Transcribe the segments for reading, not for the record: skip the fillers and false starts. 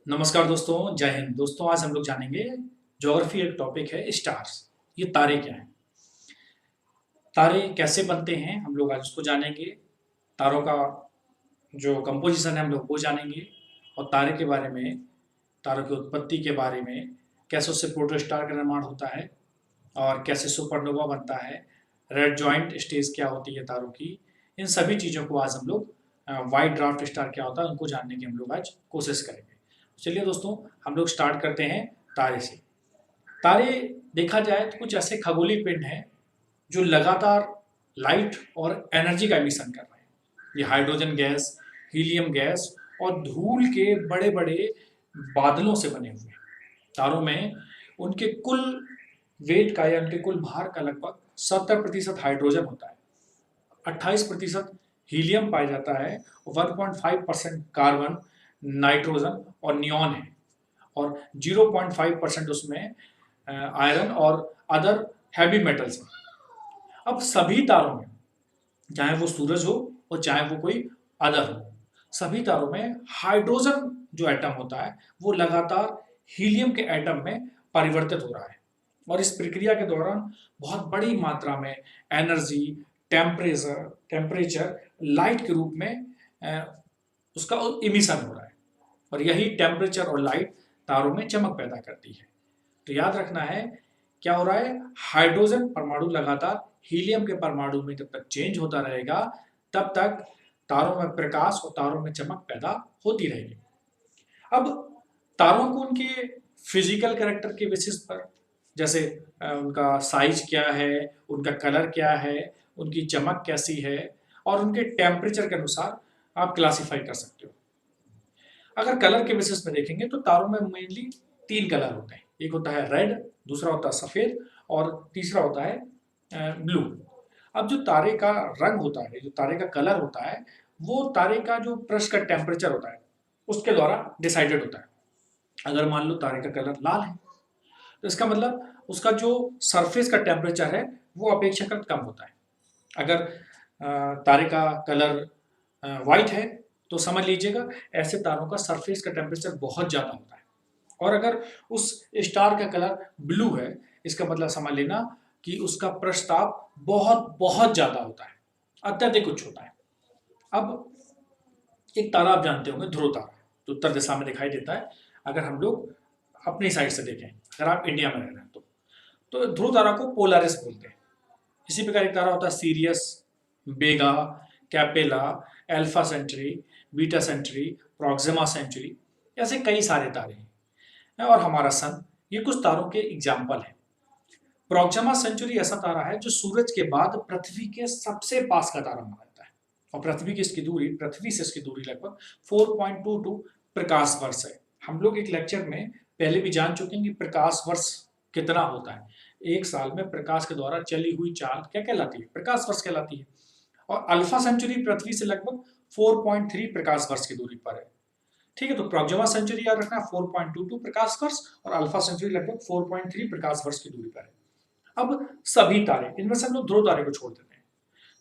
नमस्कार दोस्तों, जय हिंद। दोस्तों, आज हम लोग जानेंगे ज्योग्राफी। एक टॉपिक है स्टार्स। ये तारे क्या हैं, तारे कैसे बनते हैं, हम लोग आज उसको जानेंगे। तारों का जो कंपोजिशन है हम लोग वो जानेंगे, और तारे के बारे में, तारों की उत्पत्ति के बारे में, कैसे उससे प्रोटोस्टार का निर्माण होता है और कैसे सुपरनोवा बनता है, रेड जॉइंट स्टेज क्या होती है तारों की। इन सभी चीज़ों को आज हम लोग, वाइट ड्वार्फ स्टार क्या होता है उनको जानने की हम लोग आज कोशिश करेंगे। चलिए दोस्तों, हम लोग स्टार्ट करते हैं तारे से। तारे देखा जाए तो कुछ ऐसे खगोलीय पिंड हैं जो लगातार लाइट और एनर्जी का एमिशन कर रहे हैं। ये हाइड्रोजन गैस, हीलियम गैस और धूल के बड़े बड़े बादलों से बने हुए हैं। तारों में उनके कुल वेट का या उनके कुल भार का लगभग 70% हाइड्रोजन होता है, 28% हीलियम पाया जाता है, 1.5% कार्बन, नाइट्रोजन और नियॉन है, और 0.5% उसमें आयरन और अदर हैवी मेटल्स हैं। अब सभी तारों में, चाहे वो सूरज हो और चाहे वो कोई अदर हो, सभी तारों में हाइड्रोजन जो एटम होता है वो लगातार हीलियम के एटम में परिवर्तित हो रहा है, और इस प्रक्रिया के दौरान बहुत बड़ी मात्रा में एनर्जी, टेम्परेचर लाइट के रूप में उसका इमिशन हो रहा है, और यही टेम्परेचर और लाइट तारों में चमक पैदा करती है। तो याद रखना है, क्या हो रहा है, हाइड्रोजन परमाणु लगातार हीलियम के परमाणु में जब तक चेंज होता रहेगा तब तक तारों में प्रकाश और तारों में चमक पैदा होती रहेगी। अब तारों को उनके फिजिकल कैरेक्टर के बेसिस पर, जैसे उनका साइज क्या है, उनका कलर क्या है, उनकी चमक कैसी है, और उनके टेम्परेचर के अनुसार आप क्लासिफाई कर सकते हो। अगर कलर के बेसिस में देखेंगे तो तारों में मेनली तीन कलर होते हैं। एक होता है रेड, दूसरा होता है सफ़ेद, और तीसरा होता है ब्लू। अब जो तारे का रंग होता है, जो तारे का कलर होता है, वो तारे का जो पृष्ठ का टेम्परेचर होता है उसके द्वारा डिसाइडेड होता है। अगर मान लो तारे का कलर लाल है तो इसका मतलब उसका जो सरफेस का टेम्परेचर है वो अपेक्षाकृत कम होता है। अगर तारे का कलर वाइट है तो समझ लीजिएगा ऐसे तारों का सरफेस का टेम्परेचर बहुत ज़्यादा होता है। और अगर उस स्टार का कलर ब्लू है, इसका मतलब समझ लेना कि उसका प्रस्ताव बहुत बहुत ज़्यादा होता है, अत्यधिक उच्च होता है। अब एक तारा आप जानते होंगे, ध्रुव तारा, जो उत्तर दिशा में दिखाई देता है। अगर हम लोग अपनी साइड से देखें, अगर आप इंडिया में रह रहे हैं तो ध्रुव तारा को पोलारिस बोलते हैं। इसी प्रकार एक तारा होता है Sirius, Vega, Capella, Alpha Centauri, Beta Centauri, Proxima Centauri, ऐसे कई सारे तारे हैं। और हमारा सन, ये कुछ तारों के एग्जाम्पल हैं। प्रॉक्सिमा सेंचुरी ऐसा तारा है जो सूरज के बाद पृथ्वी के सबसे पास का तारा माना जाता है, और पृथ्वी से इसकी दूरी लगभग 4.22 प्रकाश वर्ष है। हम लोग एक लेक्चर में पहले भी जान चुके हैं कि प्रकाश वर्ष कितना होता है। एक साल में प्रकाश के द्वारा चली हुई चाल क्या कहलाती है, प्रकाश वर्ष कहलाती है। और अल्फा सेंचुरी पृथ्वी से लगभग 4.3 प्रकाश वर्ष की दूरी पर है। ठीक है, तो प्रॉक्सिमा सेंचुरी याद रखना 4.22 प्रकाश वर्ष, और अल्फा सेंचुरी लगभग 4.3 प्रकाश वर्ष की दूरी पर है। अब सभी तारे, इनमें से हम लोग ध्रुव तारे को छोड़ देते हैं,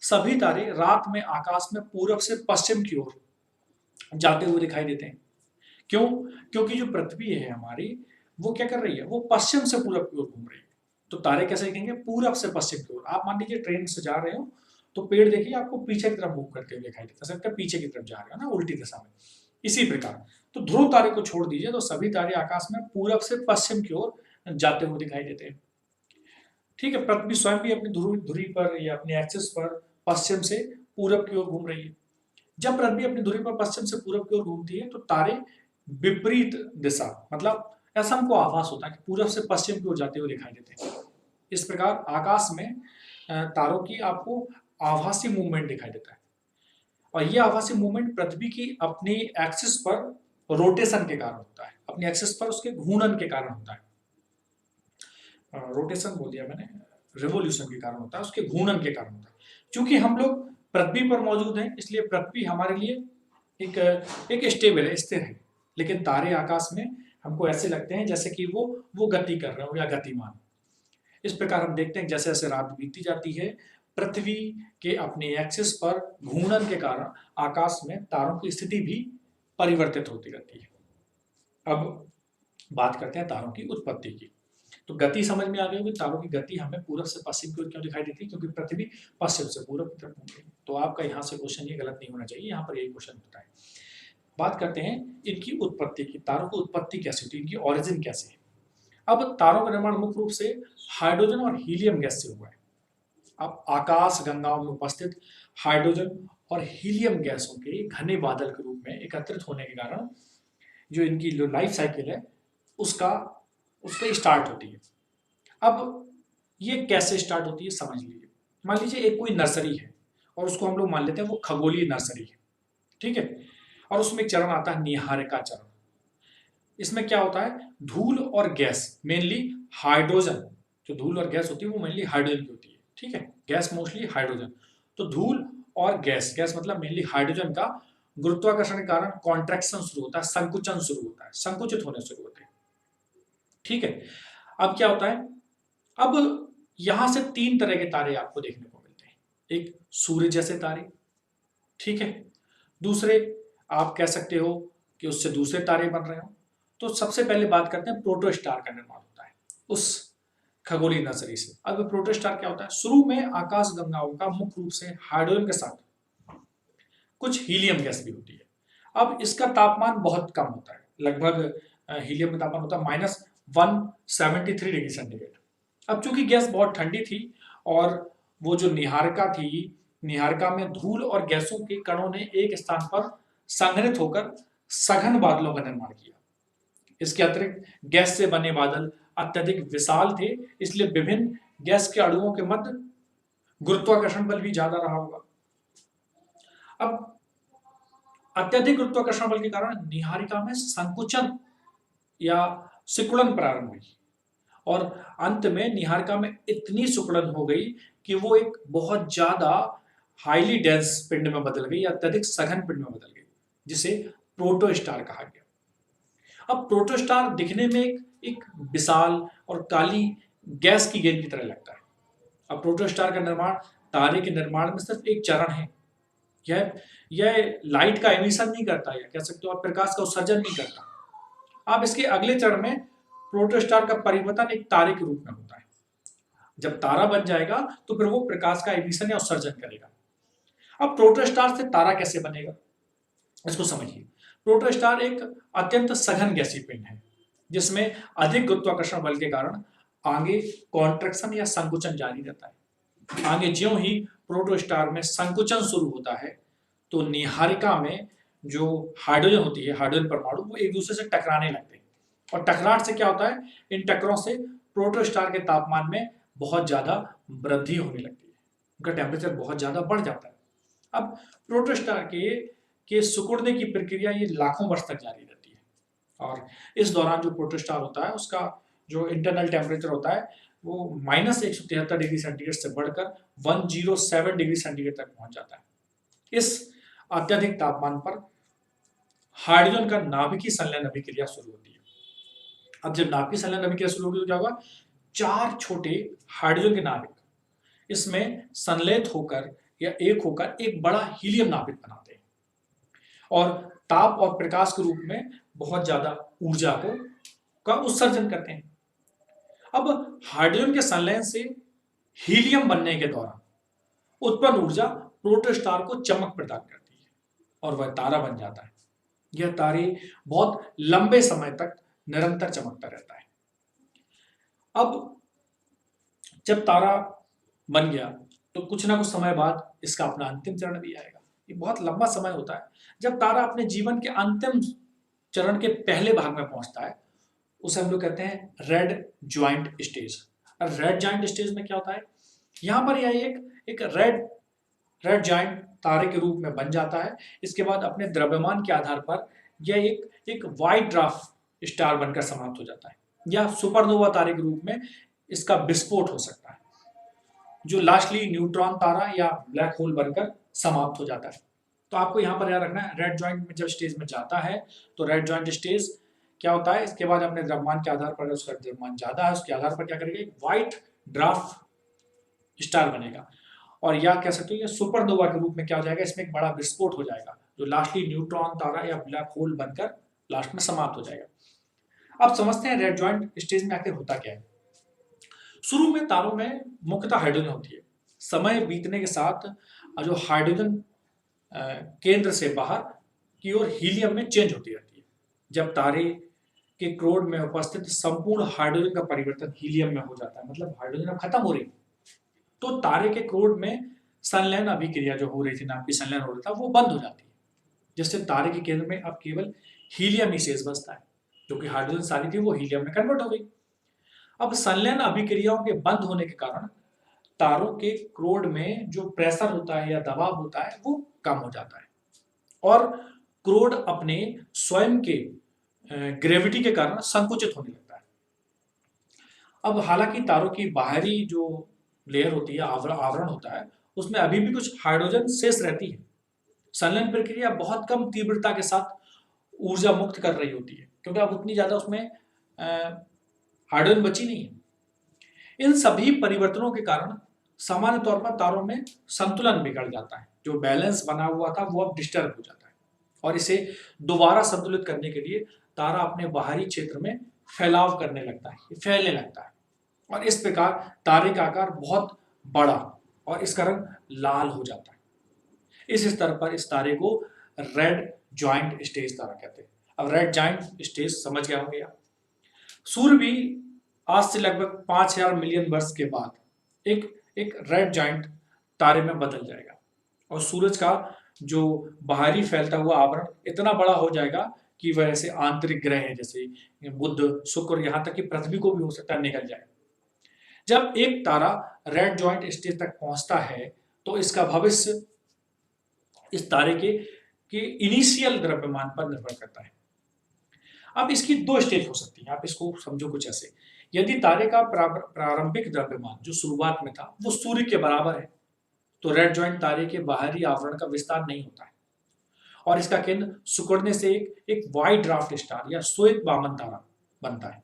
सभी तारे रात में आकाश में पूरब से पश्चिम की ओर जाते हुए दिखाई देते हैं। क्यों? क्योंकि जो पृथ्वी है हमारी, वो क्या कर रही है, वो पश्चिम से पूरब की ओर घूम रही है। तो तारे कैसे दिखेंगे, पूरब से पश्चिम की ओर। आप मान लीजिए ट्रेन से जा रहे हो तो पेड़ देखिए आपको पीछे की तरफ मूव करते हुए दिखाई देता है, पीछे की तरफ जा रहे हो ना, उल्टी दिशा में। इसी प्रकार तो ध्रुव तारे को छोड़ दीजिए तो सभी तारे आकाश में पूरब से पश्चिम की ओर जाते हुए दिखाई देते हैं। ठीक है, पृथ्वी स्वयं भी अपनी धुरी पर या अपने एक्सिस पर पश्चिम से पूरब की ओर घूम रही है। जब पृथ्वी अपनी धुरी पर पश्चिम से पूरब की ओर घूमती है तो तारे विपरीत दिशा, मतलब ऐसा हमको आभास होता है कि पूरब से पश्चिम की ओर जाते हुए दिखाई देते हैं। इस प्रकार आकाश में तारों की आपको आभासी मूवमेंट दिखाई देता है, और ये आभासी मूवमेंट पृथ्वी की अपनी एक्सिस पर रोटेशन के कारण होता है, अपनी एक्सिस पर उसके घूर्णन के कारण होता है। रोटेशन बोल दिया मैंने, रिवोल्यूशन के कारण होता है, उसके घूर्णन के कारण होता है। क्योंकि हम लोग पृथ्वी पर मौजूद हैं इसलिए पृथ्वी हमारे लिए एक एक स्टेबल है, स्थिर है। लेकिन तारे आकाश में हमको ऐसे लगते हैं जैसे कि वो गति कर रहे हो या गतिमान। इस प्रकार हम देखते हैं जैसे जैसे रात बीतती जाती है, पृथ्वी के अपने एक्सिस पर घूर्णन के कारण आकाश में तारों की स्थिति भी परिवर्तित होती रहती है। अब बात करते हैं तारों की उत्पत्ति की। तो गति समझ में आ गई होगी, तारों की गति हमें पूरब से पश्चिम की ओर क्यों दिखाई देती है, क्योंकि पृथ्वी पश्चिम से पूरब की तरफ घूम रही है। तो आपका यहाँ से क्वेश्चन ये गलत नहीं होना चाहिए, यहाँ पर यही क्वेश्चन होता है। बात करते हैं इनकी उत्पत्ति की, तारों की उत्पत्ति कैसे होती है, इनकी ओरिजिन कैसे है। अब तारों का निर्माण मुख्य रूप से हाइड्रोजन और हीलियम गैस से हुआ है। अब आकाश गंगाओं में उपस्थित हाइड्रोजन और हीलियम गैसों के घने बादल के रूप में एकत्रित होने के कारण जो इनकी जो लाइफ साइकिल है उसका उसका स्टार्ट होती है। अब ये कैसे स्टार्ट होती है समझ लीजिए। मान लीजिए एक कोई नर्सरी है और उसको हम लोग मान लेते हैं वो खगोलीय नर्सरी है, ठीक है। और उसमें एक चरण आता है निहारिका चरण। इसमें क्या होता है, धूल और गैस, मेनली हाइड्रोजन, जो धूल और गैस होती है वो मेनली हाइड्रोजन की होती है, ठीक है। Gas mostly hydrogen. तो धूल और गैस, गैस मतलब मेनली हाइड्रोजन का गुरुत्वाकर्षण के कारण कॉन्ट्रैक्शन शुरू होता है, संकुचन शुरू होता है, संकुचित होने शुरू होते हैं, ठीक है। अब क्या होता है, अब यहां से तीन तरह के तारे आपको देखने को मिलते हैं। एक सूर्य जैसे तारे, ठीक है। दूसरे आप कह सकते हो कि उससे दूसरे तारे बन रहे हो। तो सबसे पहले बात करते हैं प्रोटोस्टार का निर्माण होता है उस खगोलीय नर्सरी से। अब प्रोटोस्टार क्या होता है, शुरू में आकाश गंगाओं का मुख्य रूप से हाइड्रोजन के साथ कुछ हीलियम गैस भी होती है। अब इसका तापमान बहुत कम होता है, लगभग हीलियम का तापमान होता है -173 डिग्री सेंटीग्रेड। अब चूंकि गैस बहुत ठंडी थी और वो जो निहारिका थी, निहारिका में धूल और गैसों के कणों ने एक स्थान पर संघनित होकर सघन बादलों का निर्माण किया। इसके अतिरिक्त गैस से बने बादल अत्यधिक विशाल थे, इसलिए विभिन्न गैस के अणुओं के मध्य गुरुत्वाकर्षण बल भी ज्यादा रहा होगा। अब अत्यधिक गुरुत्वाकर्षण बल के कारण निहारिका में संकुचन या सिकुड़न प्रारंभ हुई और अंत में निहारिका में इतनी सिकुड़न हो गई कि वो एक बहुत ज्यादा हाईली डेंस पिंड में बदल गई, अत्यधिक सघन पिंड में बदल गई, जिसे प्रोटोस्टार कहा गया। अब प्रोटोस्टार दिखने में एक विशाल और काली गैस की गेंद की तरह लगता है। अब प्रोटोस्टार का निर्माण तारे के निर्माण में सिर्फ एक चरण है। यह लाइट का एमिशन नहीं करता, या कह सकते हो आप प्रकाश का उत्सर्जन नहीं करता। अब इसके अगले चरण में प्रोटोस्टार का परिवर्तन एक तारे के रूप में होता है। जब तारा बन जाएगा तो फिर वो प्रकाश का एमिशन या उत्सर्जन करेगा। अब प्रोटोस्टार से तारा कैसे बनेगा, इसको समझिए। प्रोटोस्टार एक अत्यंत सघन गैसीय पिंड है जिसमें अधिक गुरुत्वाकर्षण बल के कारण आगे कॉन्ट्रैक्शन या संकुचन जारी रहता है। आगे ज्यों ही प्रोटोस्टार में संकुचन शुरू होता है तो निहारिका में जो हाइड्रोजन होती है, हाइड्रोजन परमाणु, वो एक दूसरे से टकराने लगते हैं। और टकराट से क्या होता है, इन टकराव से प्रोटोस्टार के तापमान में बहुत ज्यादा वृद्धि होने लगती है, उनका टेम्परेचर बहुत ज्यादा बढ़ जाता है। अब प्रोटोस्टार के सिकुड़ने की प्रक्रिया ये लाखों वर्ष तक जारी रहती है और इस दौरान जो प्रोटोस्टार होता है उसका जो इंटरनल टेम्परेचर होता है वो -173 डिग्री सेंटीग्रेड से बढ़कर 107 डिग्री सेंटीग्रेड तक पहुंच जाता है। इस अत्यधिक तापमान पर हाइड्रोजन का नाभिकीय संलयन अभिक्रिया शुरू होती है। अब जब नाभिकीय संलयन अभिक्रिया शुरू होगी तो क्या होगा, 4 छोटे हाइड्रोजन के नाभिक इसमें संलयित होकर या एक होकर एक बड़ा हीलियम नाभिक बनाते हैं और ताप और प्रकाश के रूप में बहुत ज्यादा ऊर्जा का उत्सर्जन करते हैं। अब हाइड्रोजन के संलयन से हीलियम बनने के दौरान उत्पन्न ऊर्जा प्रोटोस्टार को चमक प्रदान करती है और वह तारा बन जाता है। यह तारे बहुत लंबे समय तक निरंतर चमकता रहता है। अब जब तारा बन गया तो कुछ ना कुछ समय बाद इसका अपना अंतिम चरण भी आएगा। ये बहुत लंबा समय होता है। जब तारा अपने जीवन के अंतिम चरण के पहले भाग में पहुंचता है उसे हम लोग कहते हैं रेड ज्वाइंट स्टेज। और रेड ज्वाइंट स्टेज में क्या होता है, यहाँ पर यह एक रेड ज्वाइंट तारे के रूप में बन जाता है। इसके बाद अपने द्रव्यमान के आधार पर यह एक व्हाइट ड्वार्फ स्टार बनकर समाप्त हो जाता है या सुपरनोवा तारे के रूप में इसका विस्फोट हो सकता है, जो लास्टली न्यूट्रॉन तारा या ब्लैक होल बनकर समाप्त हो जाता है। तो आपको यहाँ पर याद रखना है, रेड ज्वाइंट में जब स्टेज में जाता है तो रेड ज्वाइंट स्टेज क्या होता है, इसके बाद अपने द्रव्यमान के आधार पर, उसका द्रव्यमान ज्यादा है उसके आधार पर क्या करेगा, एक व्हाइट ड्वार्फ स्टार बनेगा और या कह सकते हो ये सुपरनोवा के रूप में क्या हो जाएगा, इसमें एक बड़ा विस्फोट हो जाएगा जो लास्टली न्यूट्रॉन तारा या ब्लैक होल बनकर लास्ट में समाप्त हो जाएगा। अब समझते हैं रेड जॉइंट स्टेज में आखिर होता क्या है। शुरू में तारों में मुख्यतः हाइड्रोजन होती है। समय बीतने के साथ जो हाइड्रोजन केंद्र से बाहर की ओर हीलियम में चेंज होती रहती है। जब तारे के क्रोड में उपस्थित संपूर्ण हाइड्रोजन का परिवर्तन हीलियम में हो जाता है, मतलब हाइड्रोजन अब खत्म हो रही, तो तारे के क्रोड में संलयन अभिक्रिया जो हो रही थी, नाभिकीय संलयन हो रहा था, वो बंद हो जाती है, जिससे तारे के केंद्र में अब केवल हीलियम ही शेष बचता है। जो कि हाइड्रोजन सारी थी वो हीलियम में कन्वर्ट हो गई। अब संलयन अभिक्रियाओं के बंद होने के कारण तारों के क्रोड में जो प्रेशर होता है या दबाव होता है वो कम हो जाता है और क्रोड अपने स्वयं के ग्रेविटी के कारण संकुचित होने लगता है। अब हालांकि तारों की बाहरी जो लेयर होती है, आवरण होता है, उसमें अभी भी कुछ हाइड्रोजन शेष रहती है। संलयन प्रक्रिया बहुत कम तीव्रता के साथ ऊर्जा मुक्त कर रही होती है, क्योंकि अब उतनी ज्यादा उसमें हाइड्रोजन बची नहीं है। इन सभी परिवर्तनों के कारण सामान्य तौर पर तारों में संतुलन बिगड़ जाता है। जो बैलेंस बना हुआ था वो अब डिस्टर्ब हो जाता है और इसे दोबारा संतुलित करने के लिए तारा अपने बाहरी क्षेत्र में फैलाव करने लगता है, फैलने लगता है और इस प्रकार तारे का आकार बहुत बड़ा और इसका रंग लाल हो जाता है। इस स्तर पर इस तारे को रेड जॉइंट स्टेज तारा कहते हैं। अब रेड जॉइंट स्टेज समझ गए होंगे आप। सूर्य भी आज से लगभग 5000 मिलियन वर्ष के बाद एक एक रेड जॉइंट तारे में बदल जाएगा और सूरज का जो बाहरी फैलता हुआ आवरण इतना बड़ा हो जाएगा कि वह ऐसे आंतरिक ग्रह हैं जैसे बुध, शुक्र, यहाँ तक कि पृथ्वी को भी हो सकता है निकल जाए। जब एक तारा रेड जॉइंट स्टेज तक पहुंचता है तो इसका भविष्य इस तारे के इनिशियल द्रव्यमान पर निर्भर करता है। अब इसकी दो स्टेज हो सकती है, आप इसको समझो कुछ ऐसे। यदि तारे का प्रारंभिक द्रव्यमान जो शुरुआत में था वो सूर्य के बराबर है तो रेड जॉइंट तारे के बाहरी आवरण का विस्तार नहीं होता है और इसका केंद्र सिकुड़ने से एक वाइट ड्वार्फ स्टार या श्वेत वामन तारा बनता है,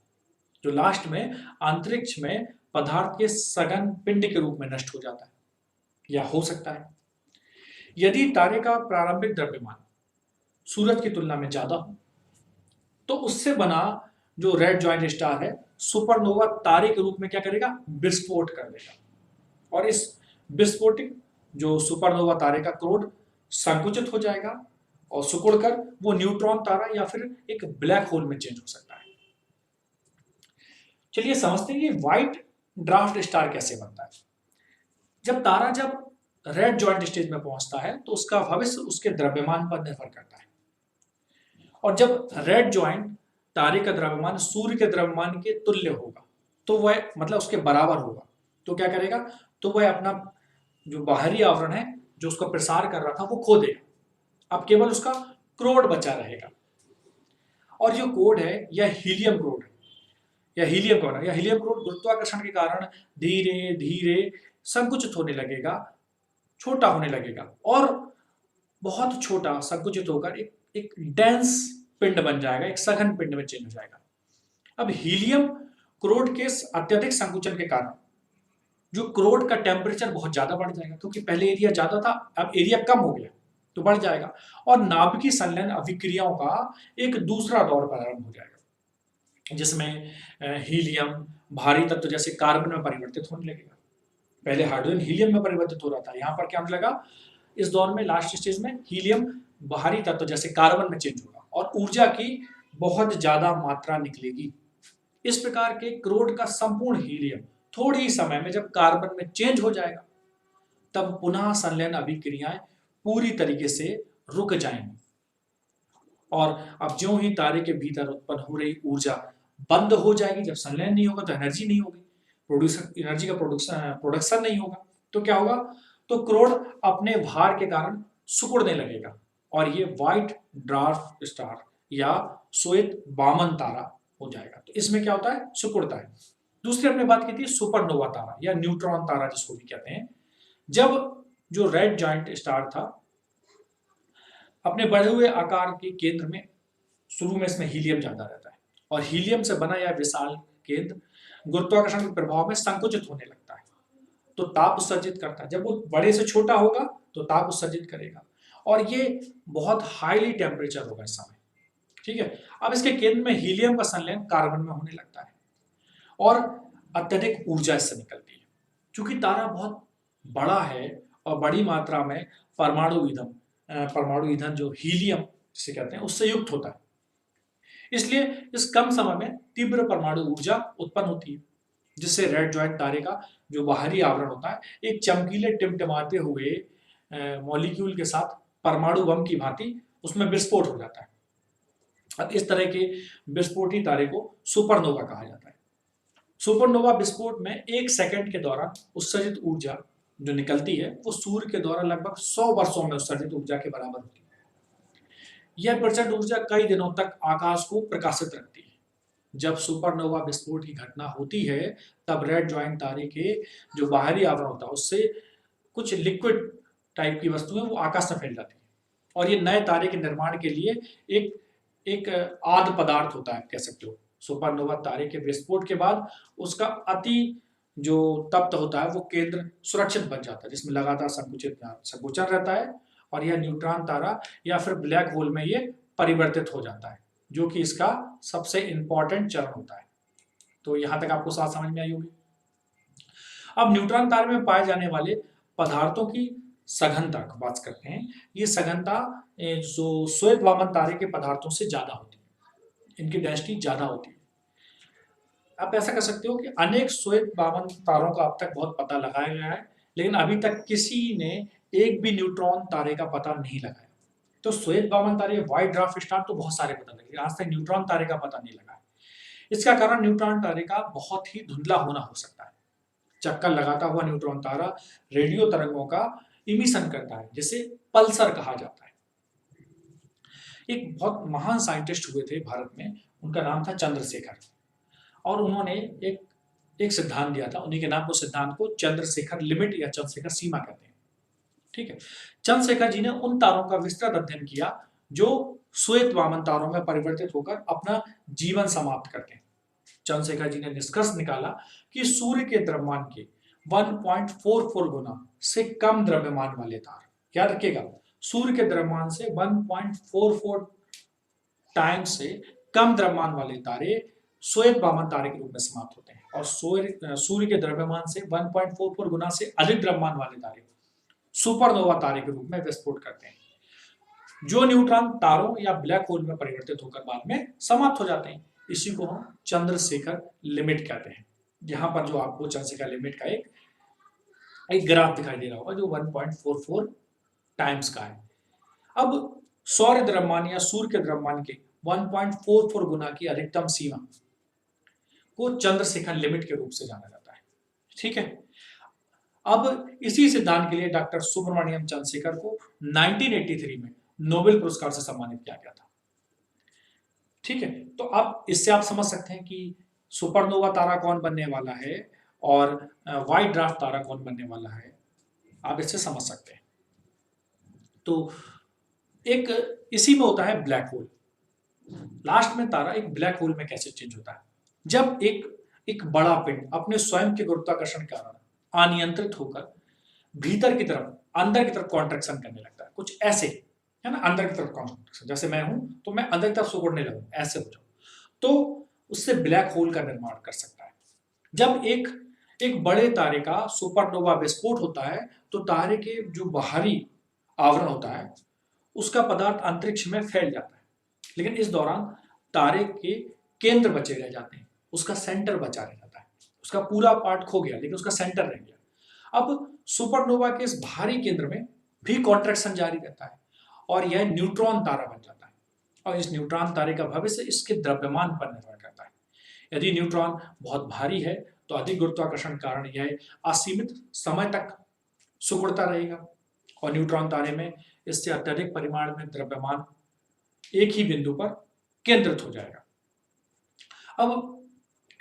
जो लास्ट में अंतरिक्ष में पदार्थ के सघन पिंड के रूप में नष्ट हो जाता है या हो सकता है। यदि तारे का प्रारंभिक द्रव्यमान सूरज की तुलना में ज्यादा हो तो उससे बना जो रेड जॉइंट स्टार है सुपरनोवा तारे के रूप में क्या करेगा, विस्फोट कर देगा और इस विस्फोटित जो सुपरनोवा तारे का क्रोड संकुचित हो जाएगा और सिकुड़कर वो न्यूट्रॉन तारा या फिर एक ब्लैक होल में चेंज हो सकता है। चलिए समझते हैं कि व्हाइट ड्वार्फ स्टार कैसे बनता है। जब रेड जॉइंट स्टेज में पहुंचता है तो उसका भविष्य उसके द्रव्यमान पर निर्भर करता है और जब रेड जॉइंट तारे का द्रव्यमान सूर्य के द्रव्यमान के तुल्य होगा तो वह मतलब उसके बराबर होगा तो क्या करेगा, तो वह अपना जो बाहरी आवरण है जो उसका प्रसार कर रहा था वो खो देगा। अब केवल उसका क्रोड बचा रहेगा और जो कोड है यह हीलियम क्रोड है या हीलियम क्रोड गुरुत्वाकर्षण के कारण धीरे धीरे संकुचित होने लगेगा, छोटा होने लगेगा और बहुत छोटा संकुचित होकर एक डेंस पिंड बन जाएगा, एक सघन पिंड में चेंज हो जाएगा। अब हीलियम क्रोड के अत्यधिक संकुचन के कारण जो क्रोड का टेम्परेचर बहुत ज्यादा बढ़ जाएगा, क्योंकि पहले एरिया ज्यादा था अब एरिया कम हो गया तो बढ़ जाएगा और नाभिकीय संलयन अभिक्रियाओं का एक दूसरा दौर प्रारंभ हो जाएगा जिसमें हीलियम भारी तत्व जैसे कार्बन में परिवर्तित होने लगेगा। पहले हाइड्रोजन हीलियम में परिवर्तित हो रहा था, यहाँ पर क्या होने लगा, इस दौर में लास्ट स्टेज में हीलियम बाहरी तत्व जैसे कार्बन में चेंज होगा और ऊर्जा की बहुत ज्यादा मात्रा निकलेगी। इस प्रकार के क्रोड का संपूर्ण हीलियम थोड़ी ही समय में जब कार्बन में चेंज हो जाएगा तब पुनः संलयन अभिक्रियाएं पूरी तरीके से रुक जाएंगी और अब ज्यों ही तारे के भीतर उत्पन्न हो रही ऊर्जा बंद हो जाएगी, जब संलयन नहीं होगा तो एनर्जी नहीं होगी, एनर्जी का प्रोडक्शन नहीं होगा तो क्या होगा, तो क्रोड अपने भार के कारण सिकुड़ने लगेगा और ये व्हाइट ड्वार्फ स्टार या श्वेत वामन तारा हो जाएगा। तो इसमें क्या होता है, सिकुड़ता है। दूसरी हमने बात की थी सुपरनोवा तारा या न्यूट्रॉन तारा जिसको भी कहते हैं। जब जो रेड जॉइंट स्टार था अपने बढ़े हुए आकार के केंद्र में, शुरू में इसमें हीलियम ज्यादा रहता है और हीलियम से बना यह विशाल केंद्र गुरुत्वाकर्षण के प्रभाव में संकुचित होने लगता है तो ताप उत्सर्जित करता है। जब वो बड़े से छोटा होगा तो ताप उत्सर्जित करेगा और ये बहुत हाईली टेम्परेचर होगा इस समय, ठीक है। अब इसके केंद्र में हीलियम का संलयन कार्बन में होने लगता है और अत्यधिक ऊर्जा इससे निकलती है। चूंकि तारा बहुत बड़ा है और बड़ी मात्रा में परमाणु ईंधन जो हीलियम जिसे कहते हैं उससे युक्त होता है, इसलिए इस कम समय में तीव्र परमाणु ऊर्जा उत्पन्न होती है, जिससे रेड जॉइंट तारे का जो बाहरी आवरण होता है एक चमकीले टिमटिमाते हुए मॉलिक्यूल के साथ परमाणु बम की भांति उसमें विस्फोट हो जाता है। अब इस तरह के विस्फोटी तारे को सुपरनोवा कहा जाता है। सुपरनोवा विस्फोट में 1 सेकंड के दौरान उत्सर्जित ऊर्जा जो निकलती है वो सूर्य के द्वारा लगभग 100 वर्षों में उत्सर्जित ऊर्जा के बराबर होती है। यह प्रचंड ऊर्जा कई दिनों तक आकाश को प्रकाशित रखती है। जब सुपरनोवा विस्फोट की घटना होती है तब रेड जॉइंट तारे के जो बाहरी आवरण होता है उससे कुछ लिक्विड टाइप की वस्तुएं वो आकाश में फैल जाती है और ये नए तारे के निर्माण के लिए एक एक आद पदार्थ होता है, कह सकते हो। सुपरनोवा तारे के विस्फोट के बाद उसका अति जो तप्त होता है वो केंद्र सुरक्षित बन जाता है, जिसमें लगातार संकुचन रहता है और यह न्यूट्रॉन तारा या फिर ब्लैक होल में ये परिवर्तित हो जाता है, जो कि इसका सबसे इंपॉर्टेंट चरण होता है। तो यहां तक आपको बात समझ में आई होगी। अब न्यूट्रॉन तारे में पाए जाने वाले पदार्थों की सघनता की बात करते हैं। ये सघनता जो श्वेत वामन तारे के पदार्थों से ज्यादा होती है, इनकी डेंसिटी ज्यादा होती है। आप ऐसा कर सकते हो कि अनेक श्वेत वामन तारों का अब तक बहुत पता लगाया गया है, लेकिन अभी तक किसी ने एक भी न्यूट्रॉन तारे का पता नहीं लगाया। तो श्वेत वामन तारे, व्हाइट ड्वार्फ स्टार तो बहुत सारे पता लगे, आज तक न्यूट्रॉन तारे का पता नहीं लगा है। इसका कारण न्यूट्रॉन तारे का बहुत ही धुंधला होना हो सकता है। चक्कर लगाता हुआ न्यूट्रॉन तारा रेडियो तरंगों का इमिशन करता है, जिसे पल्सर कहा जाता है। एक बहुत महान साइंटिस्ट हुए थे भारत में, उनका नाम था चंद्रशेखर, और उन्होंने एक सिद्धांत दिया था। उन्हीं के नाम को सिद्धांत को चंद्रशेखर लिमिट या चंद्रशेखर सीमा कहते हैं। ठीक है। चंद्रशेखर जी ने उन तारों का विस्तृत अध्ययन किया जो श्वेत वामन तारों में परिवर्तित होकर अपना जीवन समाप्त करते हैं। चंद्रशेखर जी ने निष्कर्ष निकाला कि सूर्य के द्रव्यमान के 1.44 गुना से कम द्रव्यमान वाले तार, याद रखिएगा, सूर्य के द्रव्यमान से 1.44 टाइम्स से कम द्रव्यमान वाले तारे श्वेत वामन तारे के रूप में समाप्त होते हैं, और सूर्य के द्रव्यमान से 1.44 गुना से अधिक द्रव्यमान वाले तारे सुपरनोवा तारे के रूप में विस्फोट करते हैं, जो न्यूट्रॉन तारों या ब्लैक होल में परिवर्तित होकर बाद में समाप्त हो जाते हैं। इसी को हम चंद्रशेखर लिमिट कहते हैं। यहाँ पर जो आपको चंद्रशेखर लिमिट का एक ग्राफ दिखाई दे रहा होगा जो 1.44 टाइम्स का है। अब सौर द्रव्यमान या सूर्य के द्रव्यमान के 1.44 गुना की अधिकतम सीमा को चंद्रशेखर लिमिट के रूप से जाना जाता है। ठीक है। अब इसी सिद्धांत के लिए डॉक्टर सुब्रमण्यम चंद्रशेखर को 1983 में नोबेल पुरस्कार से सम्मानित किया गया था। ठीक है। तो अब इससे आप समझ सकते हैं कि सुपरनोवा तारा कौन बनने वाला है और व्हाइट ड्वार्फ तारा कौन बनने वाला है, आप इससे समझ सकते हैं। तो एक इसी में होता है ब्लैक होल। लास्ट में तारा एक ब्लैक होल में कैसे चेंज होता है, जब एक बड़ा पिंड अपने स्वयं के गुरुत्वाकर्षण के कारण अनियंत्रित होकर भीतर की तरफ, अंदर की तरफ कॉन्ट्रैक्शन करने लगता है, कुछ ऐसे, है ना, अंदर की तरफ कॉन्ट्रैक्शन, जैसे मैं हूं तो मैं अंदर की तरफ सिकुड़ने लगूं, ऐसे हो जाऊं, तो उससे ब्लैक होल का निर्माण कर सकता है। जब एक बड़े तारे का सुपरनोवा विस्फोट होता है तो तारे के जो बाहरी आवरण होता है उसका पदार्थ अंतरिक्ष में फैल जाता है, लेकिन इस दौरान तारे के केंद्र बचे रह जाते हैं, उसका सेंटर बचा रह जाता है। उसका पूरा पार्ट खो गया लेकिन उसका सेंटर रह गया। अब सुपरनोवा के इस भारी केंद्र में भी कॉन्ट्रैक्शन जारी रहता है और यह न्यूट्रॉन तारा बन जाता है, और इस न्यूट्रॉन तारे का भविष्य इसके द्रव्यमान पर निर्भर करता है। यदि न्यूट्रॉन बहुत भारी है तो अधिक गुरुत्वाकर्षण कारण यह असीमित समय तक सिकुड़ता रहेगा, और न्यूट्रॉन तारे में इससे अत्यधिक परिमाण में द्रव्यमान एक ही बिंदु पर केंद्रित हो जाएगा। अब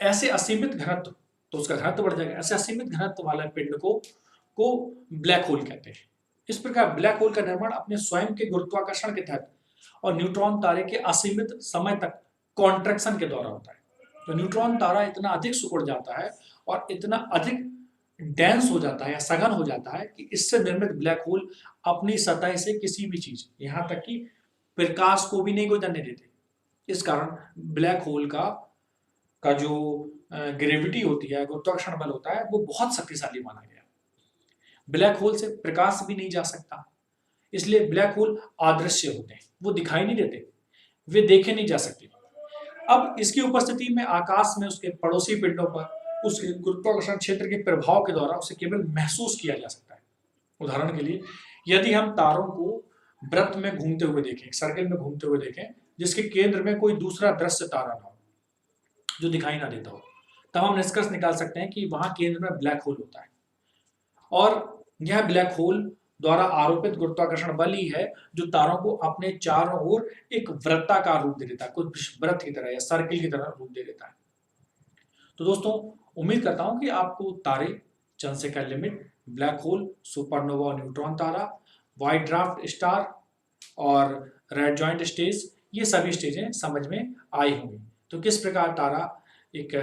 ऐसे असीमित घनत्व, तो उसका घनत्व बढ़ जाएगा, ऐसे असीमित घनत्व वाले पिंड को ब्लैक होल कहते हैं। इस प्रकार ब्लैक होल का निर्माण अपने स्वयं के गुरुत्वाकर्षण के तहत और न्यूट्रॉन तारे के असीमित समय तक कॉन्ट्रैक्शन के द्वारा होता है। तो न्यूट्रॉन तारा इतना अधिक सिकुड़ जाता है और इतना अधिक डेंस हो जाता है या सघन हो जाता है कि इससे निर्मित ब्लैक होल अपनी सतह से किसी भी चीज, यहाँ तक कि प्रकाश को भी नहीं गुजरने देते। इस कारण ब्लैक होल का जो ग्रेविटी होती है, गुरुत्वाकर्षण बल होता है, वो बहुत शक्तिशाली माना गया। ब्लैक होल से प्रकाश भी नहीं जा सकता, इसलिए ब्लैक होल अदृश्य होते हैं, वो दिखाई नहीं देते, वे देखे नहीं जा सकते। अब इसकी उपस्थिति में आकाश में उसके पड़ोसी पिंडों पर उसके गुरुत्वाकर्षण क्षेत्र के प्रभाव के द्वारा उसे केवल महसूस किया जा सकता है। उदाहरण के लिए, यदि हम तारों को वृत्त में घूमते हुए देखें, सर्किल में घूमते हुए देखें, जिसके केंद्र में कोई दूसरा दृश्य तारा ना हो जो दिखाई ना देता हो, तब हम निष्कर्ष निकाल सकते हैं कि वहां केंद्र में ब्लैक होल होता है। और यह ब्लैक होल द्वारा आरोपित गुरुत्वाकर्षण बल ही है जो तारों को अपने चारों ओर एक वृत्ताकार रूप दे देता है, कुछ वृत्त की तरह या सर्किल की तरह रूप दे देता है। तो दोस्तों, उम्मीद करता हूं कि आपको तारे, Chandrasekhar limit, black hole, supernova neutron तारा, व्हाइट ड्वार्फ स्टार और रेड जॉइंट स्टेज, ये सभी स्टेजें समझ में आई होंगी। तो किस प्रकार तारा एक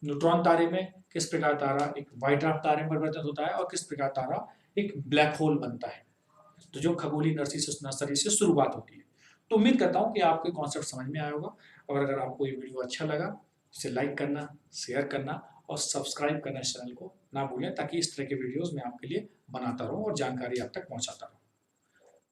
न्यूट्रॉन तारे में, किस प्रकार तारा एक व्हाइट ड्वार्फ तारे में परिवर्तित होता है, और किस प्रकार तारा एक ब्लैक होल बनता है, तो जो खगोलीय नर्सरी से शुरुआत होती है। तो उम्मीद करता हूँ कि आपको कॉन्सेप्ट समझ में आया होगा, और अगर आपको ये वीडियो अच्छा लगा, इसे लाइक करना, शेयर करना और सब्सक्राइब करना इस चैनल को ना भूलें, ताकि इस तरह के वीडियोस मैं आपके लिए बनाता रहूँ और जानकारी आप तक पहुँचाता रहूँ।